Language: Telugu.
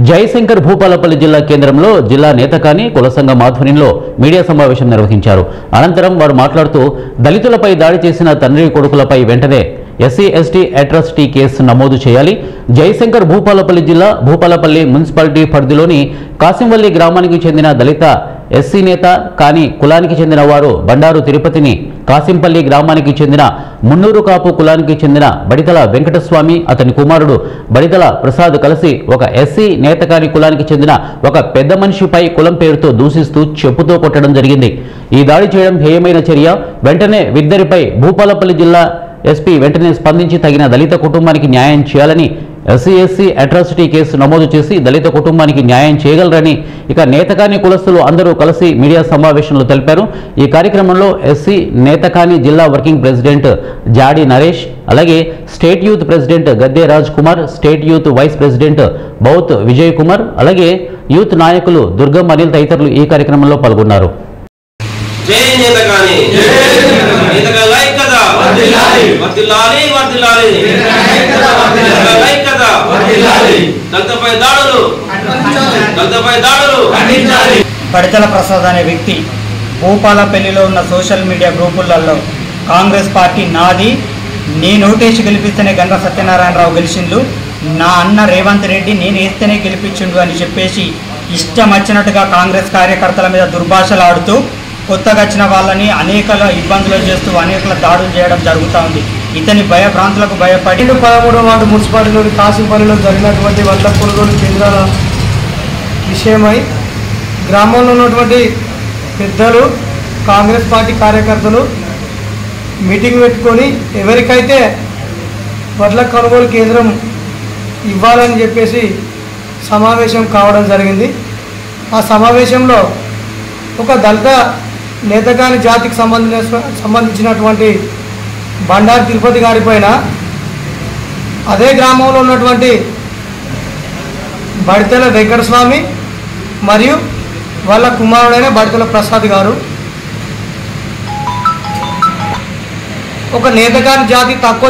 జయశంకర్ భూపాలపల్లి జిల్లా కేంద్రంలో జిల్లా నేతకాని కుల సంఘం ఆధ్వర్యంలో మీడియా సమావేశం నిర్వహించారు. అనంతరం వారు మాట్లాడుతూ దళితులపై దాడి చేసిన తండ్రి కొడుకులపై వెంటనే ఎస్సీ ఎస్టీ అట్రాసిటీ కేసు నమోదు చేయాలి. జయశంకర్ భూపాలపల్లి జిల్లా భూపాలపల్లి మున్సిపాలిటీ పరిధిలోని కాసింవల్లి గ్రామానికి చెందిన దళిత ఎస్సీ నేత కానీ కులానికి చెందిన వారు బండారు తిరుపతిని, కాసింపల్లి గ్రామానికి చెందిన మున్నూరు కాపు కులానికి చెందిన బడితల వెంకటస్వామి, అతని కుమారుడు బడితల ప్రసాద్ కలిసి ఒక ఎస్సీ నేతకాని కులానికి చెందిన ఒక పెద్ద మనిషిపై కులం పేరుతో దూషిస్తూ చెప్పుతో కొట్టడం జరిగింది. ఈ దాడి చేయడం హేయమైన చర్య. వెంటనే వీరిద్దరిపై భూపాలపల్లి జిల్లా ఎస్పీ వెంటనే స్పందించి తగిన దళిత కుటుంబానికి న్యాయం చేయాలని, ఎస్సీ అట్రాసిటీ కేసు నమోదు చేసి దళిత కుటుంబానికి న్యాయం చేయగలరని ఇక నేతకాని కులస్తులు అందరూ కలిసి మీడియా సమావేశంలో తెలిపారు. ఈ కార్యక్రమంలో ఎస్సీ నేతకాని జిల్లా వర్కింగ్ ప్రెసిడెంట్ జాడి నరేష్, అలాగే state youth president Gadde Raj Kumar, state youth vice president Bouth Vijay Kumar, అలాగే యూత్ నాయకులు దుర్గం అనిల్ తదితరులు ఈ కార్యక్రమంలో పాల్గొన్నారు. బడితల ప్రసాద్ అనే వ్యక్తి భూపాలపల్లిలో ఉన్న సోషల్ మీడియా గ్రూపులలో కాంగ్రెస్ పార్టీ నాది, నేను ఓటేసి గెలిపిస్తేనే గండ్ర సత్యనారాయణరావు గెలిచిండు, నా అన్న రేవంత్ రెడ్డి నేను వేస్తేనే గెలిపించిండు అని చెప్పేసి ఇష్టం వచ్చినట్టుగా కాంగ్రెస్ కార్యకర్తల మీద దుర్భాషలు ఆడుతూ కొత్తగా వచ్చిన వాళ్ళని అనేక ఇబ్బందులు చేస్తూ అనేక దాడులు చేయడం జరుగుతూ ఉంది. ఇతని భయభ్రాంతులకు భయపడి 13వ వార్డు మున్సిపాలిటీలోని కాసింపల్లిలో జరిగినటువంటి వడ్ల కొనుగోలు కేంద్రాల విషయమై గ్రామంలో ఉన్నటువంటి పెద్దలు, కాంగ్రెస్ పార్టీ కార్యకర్తలు మీటింగ్ పెట్టుకొని ఎవరికైతే వడ్ల కొనుగోలు కేంద్రం ఇవ్వాలని చెప్పేసి సమావేశం కావడం జరిగింది. ఆ సమావేశంలో ఒక దళిత నేతకాని జాతికి సంబంధించినటువంటి బండారు తిరుపతి గారి పైన అదే గ్రామంలో ఉన్నటువంటి బడితల వెంకటస్వామి మరియు వాళ్ళ కుమారుడైన బడితల ప్రసాద్ గారు ఒక నేతకాని జాతి తక్కువ